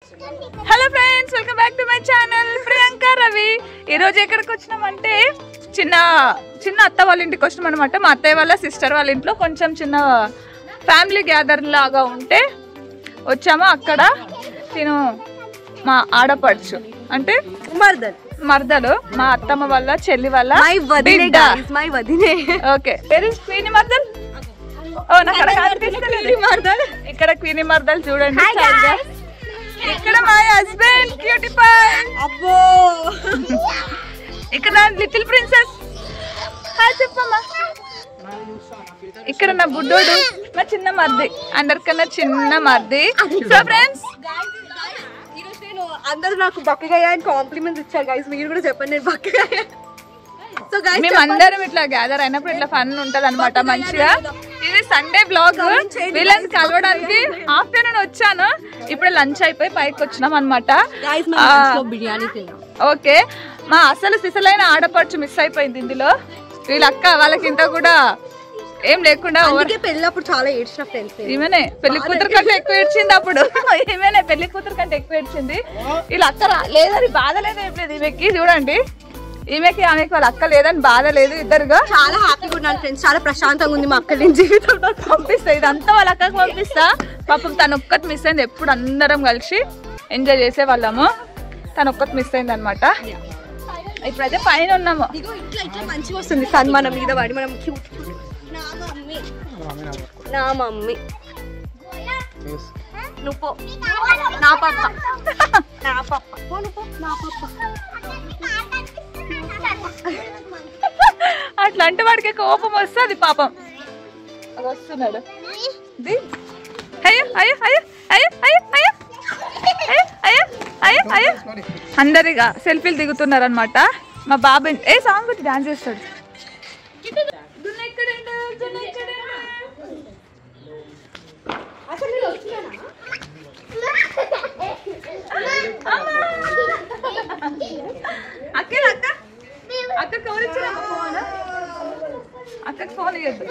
Hello friends, welcome back to my channel Priyanka Ravi. ఈరోజు ఎక్కడికి వచ్చినామంటే చిన్న అత్త వాళ్ళ ఇంటికి వచ్చినాం అనమాట. మా అత్తయ్య వాళ్ళ సిస్టర్ వాళ్ళ ఇంట్లో కొంచెం చిన్న ఫ్యామిలీ గ్యాదరింగ్ లాగా ఉంటే వచ్చాము. అక్కడ తిను మా ఆడపడుచు అంటే మర్దలు, మా అత్తమ్మ వాళ్ళ చెల్లి వాళ్ళ ఓకే పేరు క్వీని మర్దల్. ఇక్కడ క్వీని మర్దల్ చూడండి. ఇక్కడ మా హస్బెండ్ క్యూటీ పాయ్, అబ్బో ఇక్కడ లిటిల్ ప్రిన్సెస్. హాయ్ చెప్పమ్మా. ఇక్కడ నా బుడ్డోడు, మా చిన్న మర్ది, అందరికన్నా చిన్న మర్ది. సో ఫ్రెండ్స్, అందరూ నాకు బక్కగా కాంప్లిమెంట్స్ ఇచ్చారు గైస్. మీరు కూడా చెప్పండి నేను బక్కగా. సో గైస్, మేము అందరం ఇట్లా గ్యాదర్ అయినప్పుడు ఇట్లా ఫన్ ఉంటది అనమాట మంచిగా. ఇది సండే బ్లాగ్. వీళ్ళని కలవడానికి ఆఫ్టర్నూన్ వచ్చాను, ఇప్పుడు లంచ్ అయిపోయి పైకి వచ్చినాం అనమాట. ఓకే, మా అసలు సిసలైన ఆడపడుచు మిస్ అయిపోయింది ఇందులో. వీళ్ళ అక్క వాళ్ళకి ఇంత కూడా ఏం లేకుండా పెళ్ళినప్పుడు చాలా ఏడ్చిన ఫ్రెండ్స్. ఈమెనే పెళ్లి కూతురు కంటే ఎక్కువ ఏడ్చింది అప్పుడు. ఈమెనే పెళ్లి కూతురు కంటే ఎక్కువ ఏడ్చింది. వీళ్ళ అక్క లేదని బాధ లేదు, ఏం లేదు ఈమెకి. చూడండి, ఈమెకి ఆమెకి వాళ్ళ అక్క లేదని బాధ లేదు. ఇద్దరుగా చాలా హ్యాపీగా ఉన్నాను ఫ్రెండ్స్. చాలా ప్రశాంతంగా ఉంది మా అక్క జీవితంలో. పంపిస్తా ఇదంతా వాళ్ళ అక్కకి పంపిస్తా. పాపం తను ఒక్కటి మిస్ అయింది. ఎప్పుడు అందరం కలిసి ఎంజాయ్ చేసే వాళ్ళము, తను ఒక్కటి మిస్ అయింది అనమాట. ఇప్పుడైతే పైన ఉన్నాము. ఇట్లా మంచిగా వస్తుంది సన్ మన మీద పడి. మనం నా మమ్మీ నువ్వు నా పప్ప నా పప్ప నా పప్ప. అట్లా అంటే వాడికి కోపం వస్తుంది పాపం. అది వస్తున్నాడు. అందరిగా సెల్ఫీలు దిగుతున్నారు అనమాట. మా బాబు ఏ సాంగ్ పెట్టి డాన్స్ చేస్తాడు. అక్కకి ఫోన్ ఇవ్వద్దు.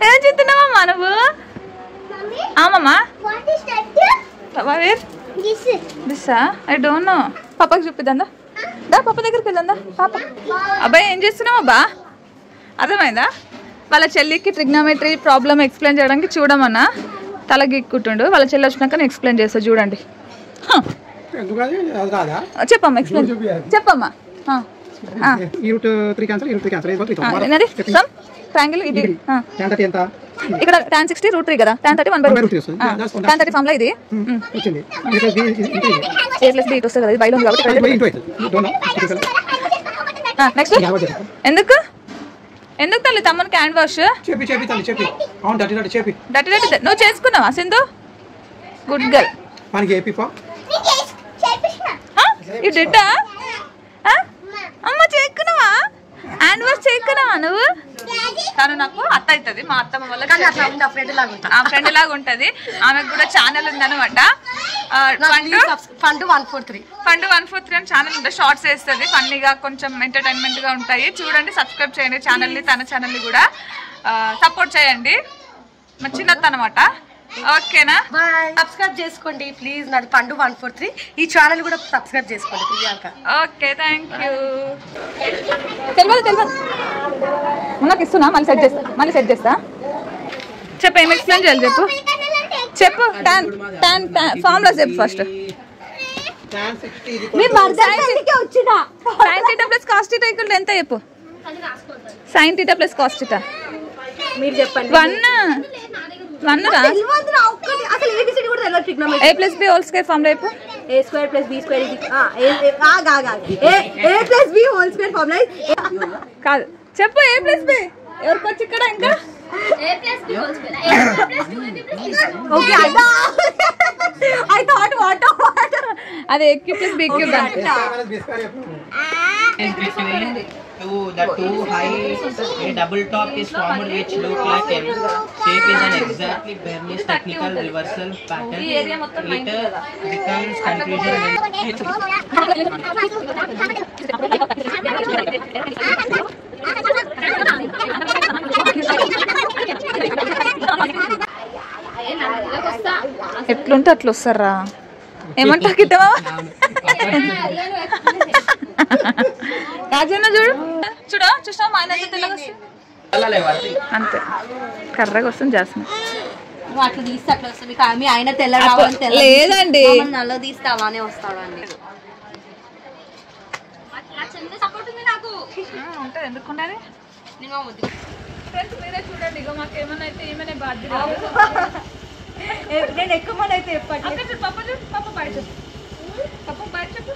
ఏం చెప్తున్నావమ్మా నువ్వు? ఆమమ్మా దిస్సా ఐ డోంట్ నో. పాపకి చూపిద్దా, పాప దగ్గరికి వెళ్దా. పాప అబ్బాయి ఏం చేస్తున్నావు అబ్బా? అర్థమైందా? వాళ్ళ చెల్లికి ట్రిగ్నామెట్రీ ప్రాబ్లమ్ ఎక్స్ప్లెయిన్ చేయడానికి చూడమన్నా తల గీక్కుంటుండు. వాళ్ళ చెల్లి వచ్చినాక నేను ఎక్స్ప్లెయిన్ చేస్తా. చూడండి, చెప్పమ్మా ఎక్స్ప్లెయిన్ చెప్పమ్మా. ట్రయాంగిల్ ఇది ఇక్కడ tan 60 √3 కదా. tan 30 1/√3 tan 30 ఫార్ములా ఇది. a + b వస్తుంది కదా, ఇది బైలో ఉంది కాబట్టి. నెక్స్ట్ ఎందుకు తల్లి తమ్మని క్యాన్వాష్ నువ్వు చేసుకున్నావా సింధు? Good girl. అమ్మ చేసుకున్నావా? హ్యాండ్ వాష్ చేసుకున్నావా నువ్వు? తను నాకు అత్త అవుతుంది, మా అత్తమ్మ వల్ల ఫ్రెండ్ లాగా ఉంటది. ఆమెకు కూడా ఛానల్ ఉందనమాట. ఫండ్ 143 అని ఛానల్ ఉంటుంది. షార్ట్స్ వేస్తుంది, ఫన్నీగా కొంచెం ఎంటర్టైన్మెంట్ గా ఉంటాయి. చూడండి, సబ్స్క్రైబ్ చేయండి ఛానల్ని. తన ఛానల్ని కూడా సపోర్ట్ చేయండి. మా చిన్నత్త అనమాట. ఓకేనా? సబ్స్క్రైబ్ చేసుకోండి ప్లీజ్. నాది పండు 143. ఈ ఛానల్ కూడా సబ్స్క్రైబ్ చేసుకోండి ప్రియాంక. Okay, thank you. తెలియదు నాకు ఇస్తున్నా, మళ్ళీ సెట్ చేస్తా. చెప్పు, ఏం ఎక్స్ప్లెయిన్ చేయాలి చెప్పు. టాన్ ఫార్ములా చెప్పు ఫస్ట్. sin θ + cos θ = ఎంత చెప్పు? sin θ + cos θ మీరు చెప్పండి. 1 రా. a + b whole square formula చెప్పు. a² + b² a + b whole square formula కాదు, చెప్పు. a + b ఎవరికి వచ్చి ఇక్కడ ఇంకా అదే a³ + b³ The two high double top is formed which look like M. Shape is an exactly Bernoulli's technical reversal pattern. It becomes confusion ఎట్లుంటే అట్లా వస్తారా ఏమంటారు కిట్టమా రాజన్న చూడు చూసినా మా ఆయన అంతే కర్రగా వస్తుంది చేస్తున్నా అట్లా తీస్తే అట్లా వస్తుంది మీ ఆయన తెల్ల రావాలి లేదండి నల్ల తీస్తావానే వస్తాడండి ఉంటుంది ఎందుకున్నది ఫ్రెండ్స్ మీరే చూడండి ఇక మాకు ఏమన్నా అయితే ఏమైనా బాధ్యత నేను ఎక్కువ మంది అయితే చెప్పండి పాప చెప్పు పాప బాయ్ చెప్పు పాప బాయ్ చెప్పు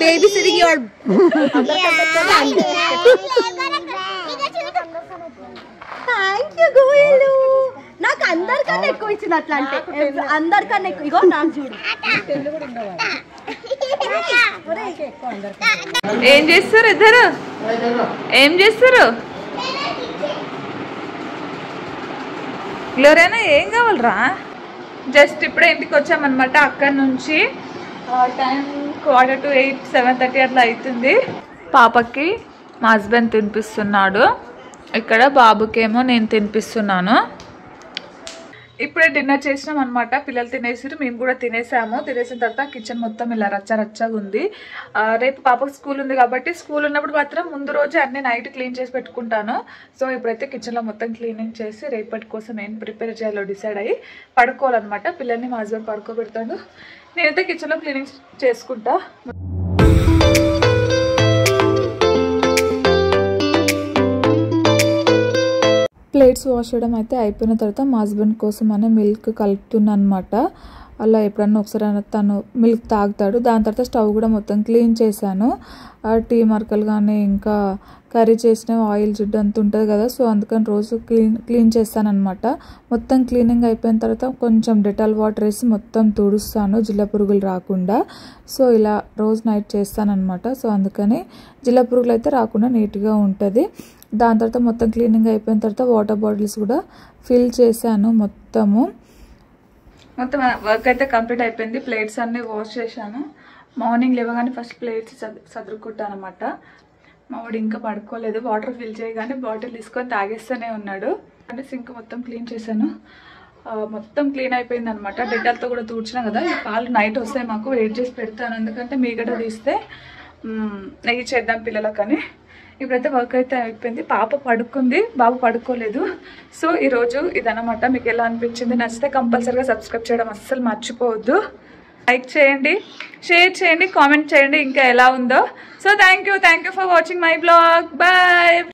బేబీ సిరిగి నాకు అందరికన్నా ఎక్కువ ఇచ్చింది అట్లా అంటే అందరికన్నా ఎక్కువ ఇగో నాకు చూడు ఏం చేస్తారు ఇద్దరు ఏం చేస్తారు గ్లోరియా ఏం కావాలరా జస్ట్ ఇప్పుడే ఇంటికి వచ్చామన్నమాట అక్కడ నుంచి టైం 7:45 7:30 అట్లా అవుతుంది పాపకి మా హస్బెండ్ తినిపిస్తున్నాడు ఇక్కడ బాబుకేమో నేను తినిపిస్తున్నాను ఇప్పుడే డిన్నర్ చేసినాం అనమాట పిల్లలు తినేసారు మేము కూడా తినేసాము తినేసిన తర్వాత కిచెన్ మొత్తం ఇలా రచ్చరచ్చగా ఉంది రేపు పాపకు స్కూల్ ఉంది కాబట్టి స్కూల్ ఉన్నప్పుడు మాత్రం ముందు రోజు అన్ని నైట్ క్లీన్ చేసి పెట్టుకుంటాను సో ఇప్పుడైతే కిచెన్లో మొత్తం క్లీనింగ్ చేసి రేపటి కోసం ఏం ప్రిపేర్ చేయాలో డిసైడ్ అయ్యి పడుకోవాలన్నమాట పిల్లల్ని మా హస్బెండ్ పడుకోబెడతాను నేనైతే కిచెన్లో క్లీనింగ్ చేసుకుంటా ప్లేట్స్ వాష్ చేయడం అయితే అయిపోయిన తర్వాత మా హస్బెండ్ కోసం అనే మిల్క్ కలుపుతున్నాను అనమాట అలా ఎప్పుడన్నా ఒకసారి తను మిల్క్ తాగుతాడు దాని తర్వాత స్టవ్ కూడా మొత్తం క్లీన్ చేశాను టీ మరకలు కానీ ఇంకా కర్రీ చేసిన ఆయిల్ జిడ్డు అంత ఉంటుంది కదా సో అందుకని రోజు క్లీన్ చేస్తాను అనమాట మొత్తం క్లీనింగ్ అయిపోయిన తర్వాత కొంచెం డెటాల్ వాటర్ వేసి మొత్తం తుడుస్తాను జిల్ల పురుగులు రాకుండా సో ఇలా రోజు నైట్ చేస్తానన్నమాట సో అందుకని జిల్ల పురుగులు అయితే రాకుండా నీట్గా ఉంటుంది దాని తర్వాత మొత్తం క్లీనింగ్ అయిపోయిన తర్వాత వాటర్ బాటిల్స్ కూడా ఫిల్ చేశాను మొత్తం వర్క్ అయితే కంప్లీట్ అయిపోయింది ప్లేట్స్ అన్నీ వాష్ చేశాను మార్నింగ్ లేవగానే ఫస్ట్ ప్లేట్స్ సదురుకుంటాను అనమాట మా వాడు ఇంకా పడుకోలేదు వాటర్ ఫిల్ చేయగానే బాటిల్ తీసుకొని తాగేస్తూనే ఉన్నాడు అంటే సింక్ మొత్తం క్లీన్ చేశాను మొత్తం క్లీన్ అయిపోయింది అనమాట డెటాల్తో కూడా తూడ్చినా కదా ఈ పాలు నైట్ వస్తాయి మాకు వెయిట్ చేసి పెడతాను ఎందుకంటే మీగడ తీస్తే నెయ్యి చేద్దాం పిల్లలకని ఇప్పుడైతే వర్క్ అయితే అయిపోయింది పాప పడుకుంది బాబు పడుకోలేదు సో ఈరోజు ఇదన్నమాట మీకు ఎలా అనిపించింది నచ్చితే కంపల్సరీగా సబ్స్క్రైబ్ చేయడం అస్సలు మర్చిపోవద్దు లైక్ చేయండి షేర్ చేయండి కామెంట్ చేయండి ఇంకా ఎలా ఉందో so thank you for watching my blog bye